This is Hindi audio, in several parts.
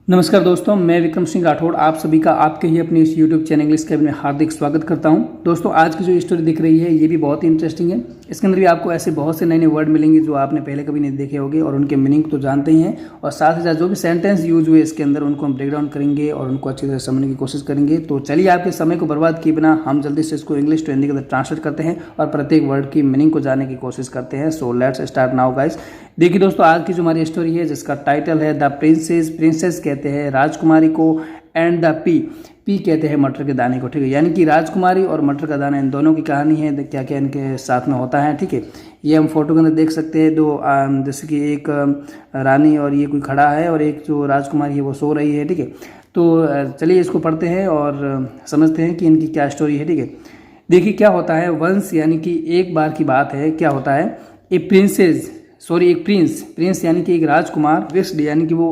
नमस्कार दोस्तों, मैं विक्रम सिंह राठौड़ आप सभी का आपके ही अपने इस YouTube चैनल इंग्लिश कैब में हार्दिक स्वागत करता हूं। दोस्तों, आज की जो स्टोरी दिख रही है ये भी बहुत ही इंटरेस्टिंग है। इसके अंदर भी आपको ऐसे बहुत से नए नए वर्ड मिलेंगे जो आपने पहले कभी नहीं देखे होंगे और उनके मीनिंग तो जानते ही हैं, और साथ ही साथ जो भी सेंटेंस यूज हुए इसके अंदर उनको हम ब्रेक डाउन करेंगे और उनको अच्छी तरह समझने की कोशिश करेंगे। तो चलिए, आपके समय को बर्बाद किए बिना हम जल्दी से इसको इंग्लिश टू हिंदी के अंदर ट्रांसलेट करते हैं और प्रत्येक वर्ड की मीनिंग को जानने की कोशिश करते हैं। So let's start now guys. देखिए दोस्तों, आज की जो हमारी स्टोरी है जिसका टाइटल है द प्रिंसेस। प्रिंसेस कहते हैं राजकुमारी को, एंड द पी कहते हैं मटर के दाने को। ठीक है, यानी कि राजकुमारी और मटर का दाना इन दोनों की कहानी है, क्या क्या इनके साथ में होता है। ठीक है, ये हम फोटो के अंदर देख सकते हैं। दो जैसे कि एक रानी और ये कोई खड़ा है और एक जो राजकुमारी है वो सो रही है। ठीक है, तो चलिए इसको पढ़ते हैं और समझते हैं कि इनकी क्या स्टोरी है। ठीक है, देखिए क्या होता है। वंस यानी कि एक बार की बात है। क्या होता है, एक प्रिंस यानी कि एक राजकुमार, विश्ड यानी कि वो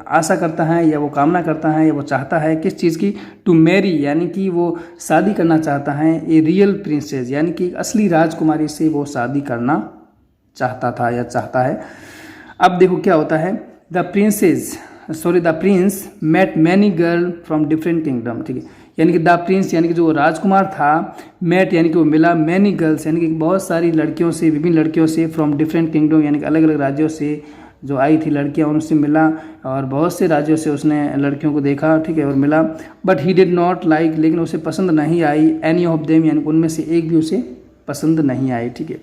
आशा करता है या वो कामना करता है या वो चाहता है किस चीज़ की, टू मैरी यानी कि वो शादी करना चाहता है। ए रियल प्रिंसेस यानी कि असली राजकुमारी से वो शादी करना चाहता था या चाहता है। अब देखो क्या होता है। The prince met many girl from different kingdom. ठीक है, यानी कि द प्रिंस यानी कि जो राजकुमार था, मेट यानी कि वो मिला, मैनी गर्ल्स यानी कि बहुत सारी लड़कियों से, विभिन्न लड़कियों से, फ्रॉम डिफरेंट किंगडम यानी कि अलग अलग राज्यों से जो आई थी लड़कियां उनसे मिला, और बहुत से राज्यों से उसने लड़कियों को देखा। ठीक है, और मिला। But he did not like, लेकिन उसे पसंद नहीं आई, एनी ऑफ देम यानी उनमें से एक भी उसे पसंद नहीं आई। ठीक है,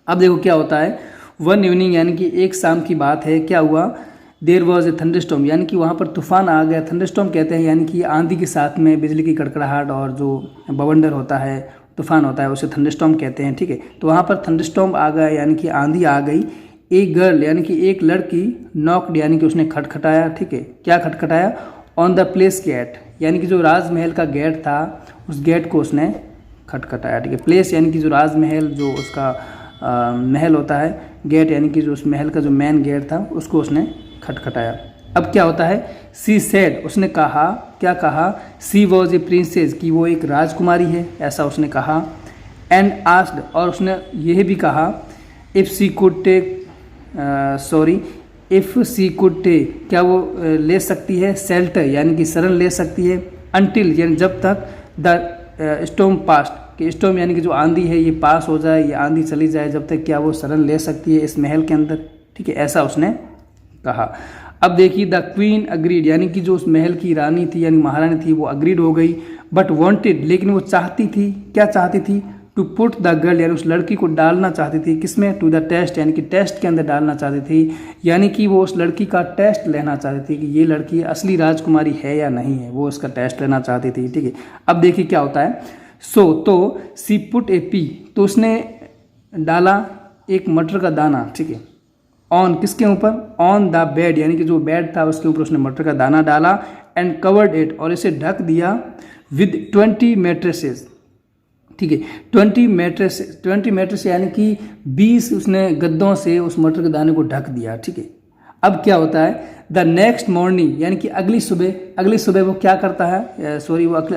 अब देखो क्या होता है। वन इवनिंग यानी कि एक शाम की बात है। क्या हुआ, देर वॉज ए थंडरस्टॉर्म यानी कि वहाँ पर तूफान आ गया। थंडरस्टॉर्म कहते हैं यानी कि आंधी के साथ में बिजली की कड़कड़ाहट और जो बवंडर होता है, तूफान होता है, उसे थंडरस्टॉर्म कहते हैं। ठीक है, तो वहाँ पर थंडरस्टॉर्म आ गया यानी कि आंधी आ गई। एक गर्ल यानी कि एक लड़की, नॉक्ड यानी कि उसने खटखटाया। ठीक है, क्या खटखटाया, ऑन द प्लेस गेट यानी कि जो राजमहल का गेट था उस गेट को उसने खटखटाया। ठीक है, प्लेस यानी कि जो राजमहल जो उसका महल होता है, गेट यानी कि जो उस महल का जो मेन गेट था उसको उसने खटखटाया। अब क्या होता है, सी सेड उसने कहा, क्या कहा, सी वॉज ए प्रिंसेस कि वो एक राजकुमारी है, ऐसा उसने कहा। एंड आस्क्ड और उसने यह भी कहा, इफ़ सी कुड टेक क्या वो ले सकती है, शेल्टर यानी कि शरण ले सकती है, अंटिल यानी जब तक, द स्टॉर्म पास्ट कि स्टॉर्म यानी कि जो आंधी है ये पास हो जाए, ये आंधी चली जाए, जब तक क्या वो शरण ले सकती है इस महल के अंदर। ठीक है, ऐसा उसने कहा। अब देखिए, द क्वीन अग्रीड यानी कि जो उस महल की रानी थी यानी महारानी थी वो अग्रीड हो गई। बट वांटेड लेकिन वो चाहती थी, क्या चाहती थी, टू पुट द गर्ल यानी उस लड़की को डालना चाहती थी, किसमें, टू द टेस्ट यानी कि टेस्ट के अंदर डालना चाहती थी, यानी कि वो उस लड़की का टेस्ट लेना चाहती थी कि ये लड़की असली राजकुमारी है या नहीं है, वो उसका टेस्ट लेना चाहती थी। ठीक है, अब देखिए क्या होता है। तो सी पुट ए पी तो उसने डाला एक मटर का दाना। ठीक है, ऑन किसके ऊपर, ऑन द बेड यानी कि जो बेड था उसके ऊपर उसने मटर का दाना डाला। एंड कवर्ड इट और इसे ढक दिया विद 20 मैट्रेसेस। ठीक है, 20 मैट्रेस यानी कि 20 उसने गद्दों से उस मटर के दाने को ढक दिया। ठीक है, अब क्या होता है, द नेक्स्ट मॉर्निंग यानी कि अगली सुबह वो क्या करता है,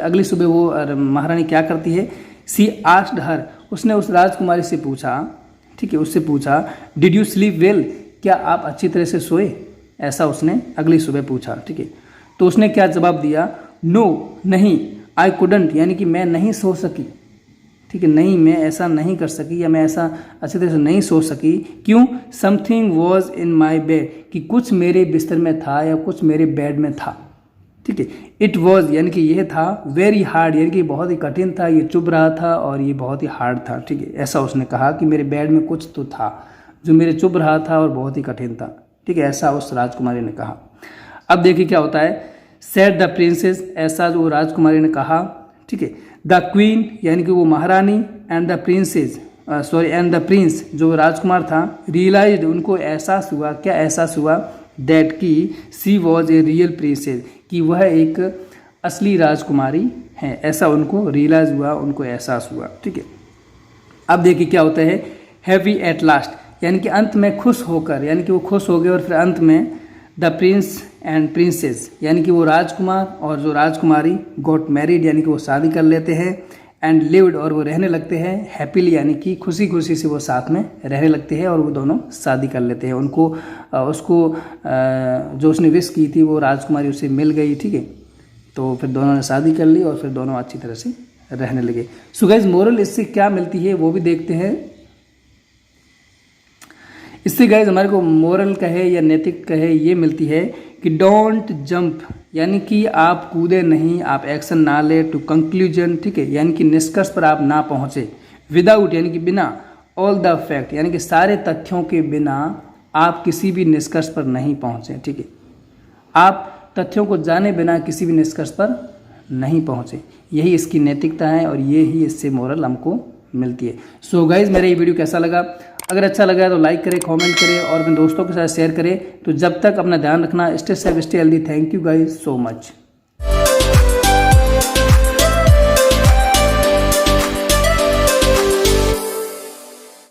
अगली सुबह वो महारानी क्या करती है, सी आस्क्ड हर उसने उस राजकुमारी से पूछा। ठीक है, उससे पूछा, डिड यू स्लीप वेल क्या आप अच्छी तरह से सोए, ऐसा उसने अगली सुबह पूछा। ठीक है, तो उसने क्या जवाब दिया, नो नहीं, आई कुडंट यानी कि मैं नहीं सो सकी। ठीक है, नहीं मैं ऐसा नहीं कर सकी या मैं ऐसा अच्छी तरह से नहीं सो सकी। क्यों, something was in my bed कि कुछ मेरे बिस्तर में था या कुछ मेरे बेड में था। ठीक है, इट वॉज यानी कि यह था, वेरी हार्ड यानी कि बहुत ही कठिन था, ये चुभ रहा था और ये बहुत ही हार्ड था। ठीक है, ऐसा उसने कहा कि मेरे बेड में कुछ तो था जो मेरे चुभ रहा था और बहुत ही कठिन था। ठीक है, ऐसा उस राजकुमारी ने कहा। अब देखिए क्या होता है, सेड द प्रिंसेस ऐसा जो राजकुमारी ने कहा। ठीक है, द क्वीन यानी कि वो महारानी, एंड द प्रिंस जो राजकुमार था, रियलाइज्ड उनको एहसास हुआ, क्या एहसास हुआ, दैट की सी वॉज ए रियल प्रिंसेस कि वह एक असली राजकुमारी है, ऐसा उनको रियलाइज हुआ, उनको एहसास हुआ। ठीक है, अब देखिए क्या होता है, हैवी एट लास्ट यानी कि अंत में खुश होकर, यानी कि वो खुश हो गए और फिर अंत में द प्रिंस एंड प्रिंसेस यानी कि वो राजकुमार और जो राजकुमारी गॉट मैरिड यानी कि वो शादी कर लेते हैं। एंड लिव्ड, और वो रहने लगते हैं हैप्पीली, यानी कि खुशी खुशी से वो साथ में रहने लगते हैं और वो दोनों शादी कर लेते हैं। उनको उसको जो उसने विश की थी वो राजकुमारी उसे मिल गई, ठीक है। तो फिर दोनों ने शादी कर ली और फिर दोनों अच्छी तरह से रहने लगे। सो गाइस, मोरल इससे क्या मिलती है वो भी देखते हैं। इससे गाइस हमारे को मोरल कहे या नैतिक कहे ये मिलती है कि डोंट जंप, यानी कि आप कूदे नहीं, आप एक्शन ना ले टू कंक्लूजन, ठीक है, यानी कि निष्कर्ष पर आप ना पहुँचे। विदाउट यानी कि बिना, ऑल द फैक्ट यानी कि सारे तथ्यों के बिना आप किसी भी निष्कर्ष पर नहीं पहुँचे, ठीक है। आप तथ्यों को जाने बिना किसी भी निष्कर्ष पर नहीं पहुँचे, यही इसकी नैतिकता है और ये ही इससे मोरल हमको मिलती है। सो गाइज, मेरा ये वीडियो कैसा लगा? अगर अच्छा लगा तो लाइक करें, कमेंट करें और अपने दोस्तों के साथ शेयर करें। तो जब तक अपना ध्यान रखना, stay safe, stay healthy. Thank you guys so much.